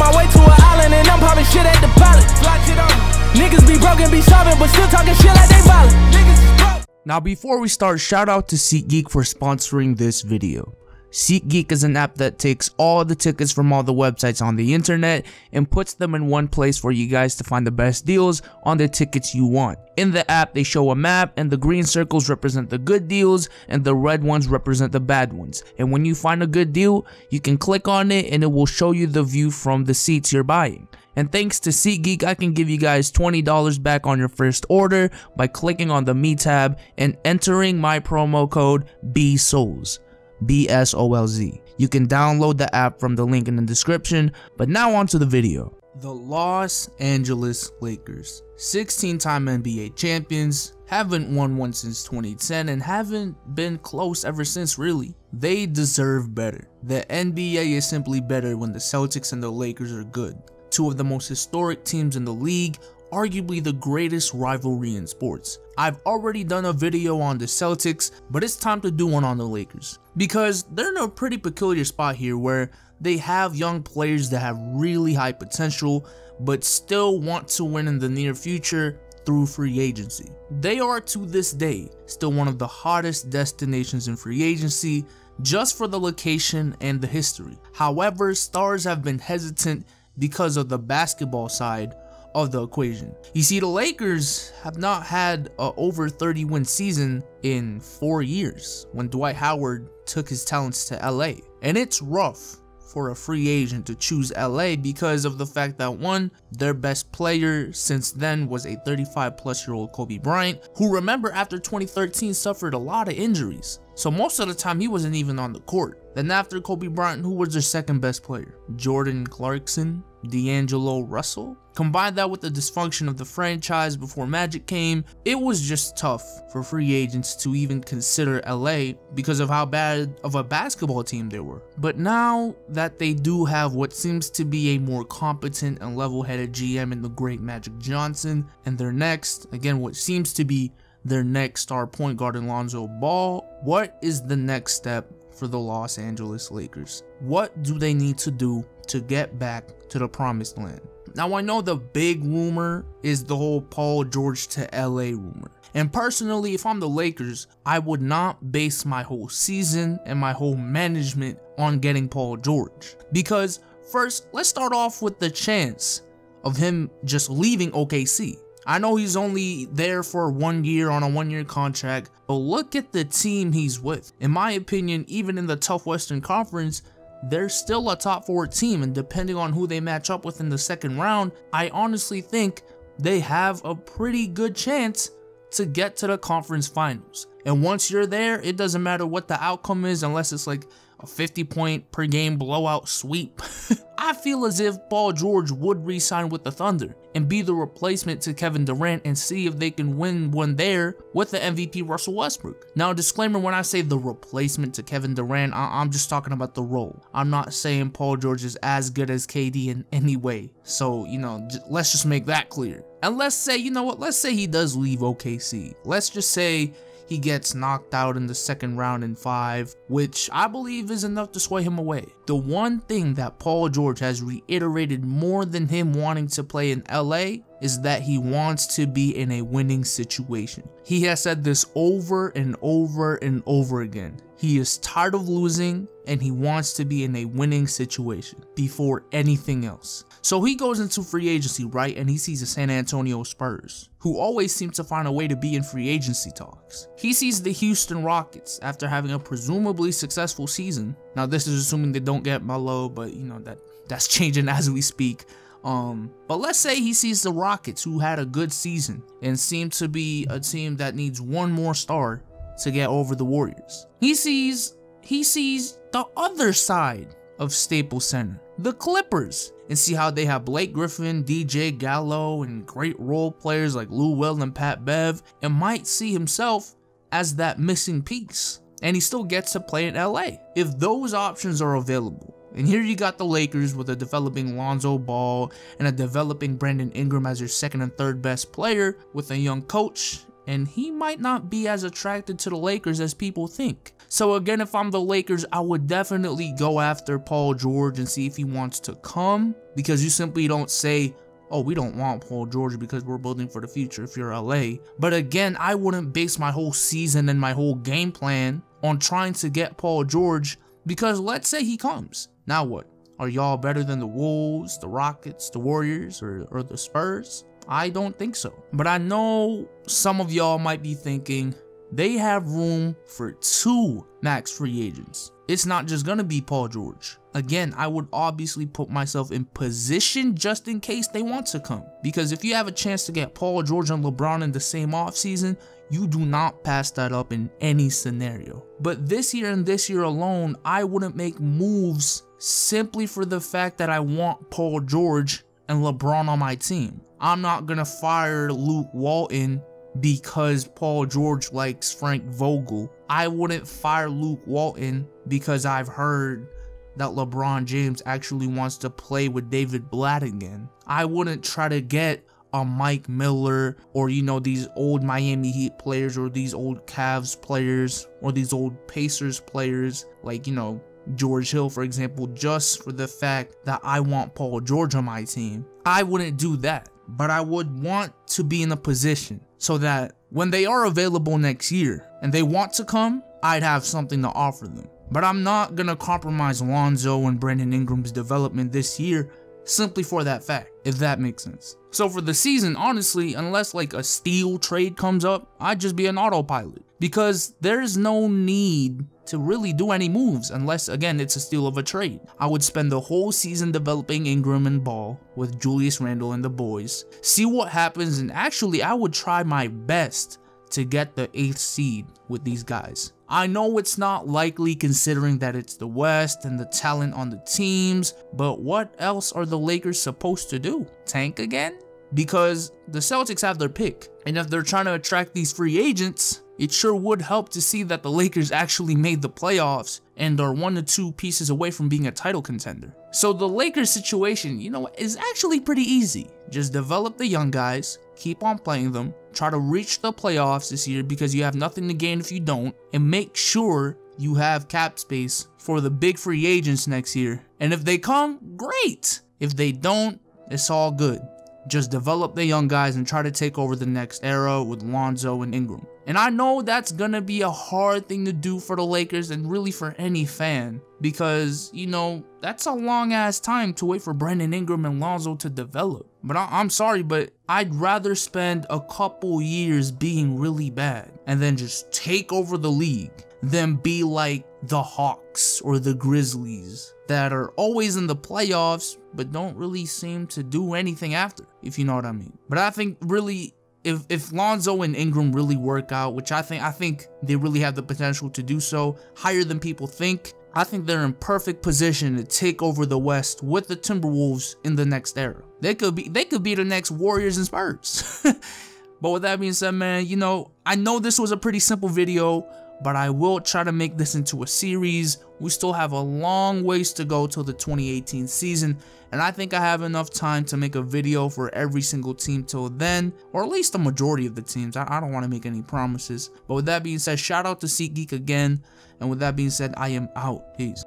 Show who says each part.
Speaker 1: my way to an island and I'm popping shit at the pilot. Niggas be broken, be solving, but still talking shit like they violent. Niggas is broke.
Speaker 2: Now before we start, shout out to SeatGeek for sponsoring this video. SeatGeek is an app that takes all the tickets from all the websites on the internet and puts them in one place for you guys to find the best deals on the tickets you want. In the app, they show a map and the green circles represent the good deals and the red ones represent the bad ones. And when you find a good deal, you can click on it and it will show you the view from the seats you're buying. And thanks to SeatGeek, I can give you guys $20 back on your first order by clicking on the Me tab and entering my promo code BSOLZ. BSOLZ. You can download the app from the link in the description, but now on to the video. The Los Angeles Lakers, 16-time NBA champions, haven't won one since 2010 and haven't been close ever since really. They deserve better. The NBA is simply better when the Celtics and the Lakers are good. Two of the most historic teams in the league, arguably the greatest rivalry in sports. I've already done a video on the Celtics, but it's time to do one on the Lakers, because they're in a pretty peculiar spot here where they have young players that have really high potential but still want to win in the near future through free agency. They are to this day still one of the hottest destinations in free agency just for the location and the history. However, stars have been hesitant because of the basketball side of the equation. You see, the Lakers have not had a over 30 win season in 4 years when Dwight Howard took his talents to LA. And it's rough for a free agent to choose LA because of the fact that, one, their best player since then was a 35-plus-year-old Kobe Bryant, who, remember, after 2013 suffered a lot of injuries. So most of the time he wasn't even on the court. Then after Kobe Bryant, who was their second best player? Jordan Clarkson? D'Angelo Russell? Combine that with the dysfunction of the franchise before Magic came, it was just tough for free agents to even consider LA because of how bad of a basketball team they were. But now that they do have what seems to be a more competent and level-headed GM in the great Magic Johnson, and their next, again what seems to be their next star point guard in Lonzo Ball, what is the next step for the Los Angeles Lakers? What do they need to do to get back to the promised land? Now, I know the big rumor is the whole Paul George to LA rumor. And personally, if I'm the Lakers, I would not base my whole season and my whole management on getting Paul George. Because first, let's start off with the chance of him just leaving OKC. I know he's only there for 1 year on a 1-year contract, but look at the team he's with. In my opinion, even in the tough Western Conference, they're still a top 4 team, and depending on who they match up with in the second round, I honestly think they have a pretty good chance to get to the conference finals. And once you're there, it doesn't matter what the outcome is unless it's like a 50-point per game blowout sweep. I feel as if Paul George would re-sign with the Thunder and be the replacement to Kevin Durant and see if they can win one there with the MVP Russell Westbrook. Now, disclaimer, when I say the replacement to Kevin Durant, I'm just talking about the role. I'm not saying Paul George is as good as KD in any way. So, you know, let's just make that clear. And let's say, you know what, let's say he does leave OKC. Let's just say he gets knocked out in the second round in 5, which I believe is enough to sway him away. The one thing that Paul George has reiterated more than him wanting to play in LA is that he wants to be in a winning situation. He has said this over and over and over again. He is tired of losing and he wants to be in a winning situation before anything else. So he goes into free agency, right, and he sees the San Antonio Spurs, who always seem to find a way to be in free agency talks. He sees the Houston Rockets after having a presumably successful season. Now this is assuming they don't get Melo, but you know that's changing as we speak. But let's say he sees the Rockets, who had a good season and seem to be a team that needs one more star to get over the Warriors. He sees the other side of Staples Center, the Clippers, and see how they have Blake Griffin, DJ Gallo, and great role players like Lou Will and Pat Bev, and might see himself as that missing piece. And he still gets to play in LA. If those options are available, and here you got the Lakers with a developing Lonzo Ball and a developing Brandon Ingram as your second and third best player with a young coach, and he might not be as attracted to the Lakers as people think. So again, if I'm the Lakers, I would definitely go after Paul George and see if he wants to come, because you simply don't say, oh, we don't want Paul George because we're building for the future if you're LA. But again, I wouldn't base my whole season and my whole game plan on trying to get Paul George, because let's say he comes. Now what? Are y'all better than the Wolves, the Rockets, the Warriors, or the Spurs? I don't think so. But I know some of y'all might be thinking they have room for 2 max free agents. It's not just gonna be Paul George. Again, I would obviously put myself in position just in case they want to come. Because if you have a chance to get Paul George and LeBron in the same offseason, you do not pass that up in any scenario. But this year and this year alone, I wouldn't make moves simply for the fact that I want Paul George and LeBron on my team. I'm not gonna fire Luke Walton because Paul George likes Frank Vogel. I wouldn't fire Luke Walton because I've heard that LeBron James actually wants to play with David Blatt again. I wouldn't try to get a Mike Miller or, you know, these old Miami Heat players or these old Cavs players or these old Pacers players like, you know, George Hill, for example, just for the fact that I want Paul George on my team. I wouldn't do that, but I would want to be in a position so that when they are available next year and they want to come, I'd have something to offer them. But I'm not going to compromise Lonzo and Brandon Ingram's development this year simply for that fact, if that makes sense. So for the season, honestly, unless like a steal trade comes up, I'd just be an autopilot, because there's no need to really do any moves unless, again, it's a steal of a trade. I would spend the whole season developing Ingram and Ball with Julius Randle and the boys, see what happens, and actually I would try my best to get the 8th seed with these guys. I know it's not likely considering that it's the West and the talent on the teams, but what else are the Lakers supposed to do? Tank again? Because the Celtics have their pick, and if they're trying to attract these free agents, it sure would help to see that the Lakers actually made the playoffs and are 1 to 2 pieces away from being a title contender. So the Lakers situation, you know, is actually pretty easy. Just develop the young guys, keep on playing them, try to reach the playoffs this year because you have nothing to gain if you don't, and make sure you have cap space for the big free agents next year. And if they come, great. If they don't, it's all good. Just develop the young guys and try to take over the next era with Lonzo and Ingram. And I know that's gonna be a hard thing to do for the Lakers and really for any fan, because, you know, that's a long ass time to wait for Brandon Ingram and Lonzo to develop. But I'm sorry, but I'd rather spend a couple years being really bad and then just take over the league than be like the Hawks or the Grizzlies that are always in the playoffs but don't really seem to do anything after, if you know what I mean. But I think really, if Lonzo and Ingram really work out, which I think they really have the potential to do so, higher than people think, I think they're in perfect position to take over the West with the Timberwolves in the next era. They could be the next Warriors and Spurs. But with that being said, man, you know, I know this was a pretty simple video, but I will try to make this into a series. We still have a long ways to go till the 2018 season, and I think I have enough time to make a video for every single team till then, or at least the majority of the teams. I don't want to make any promises. But with that being said, shout out to SeatGeek again, and with that being said, I am out. Peace.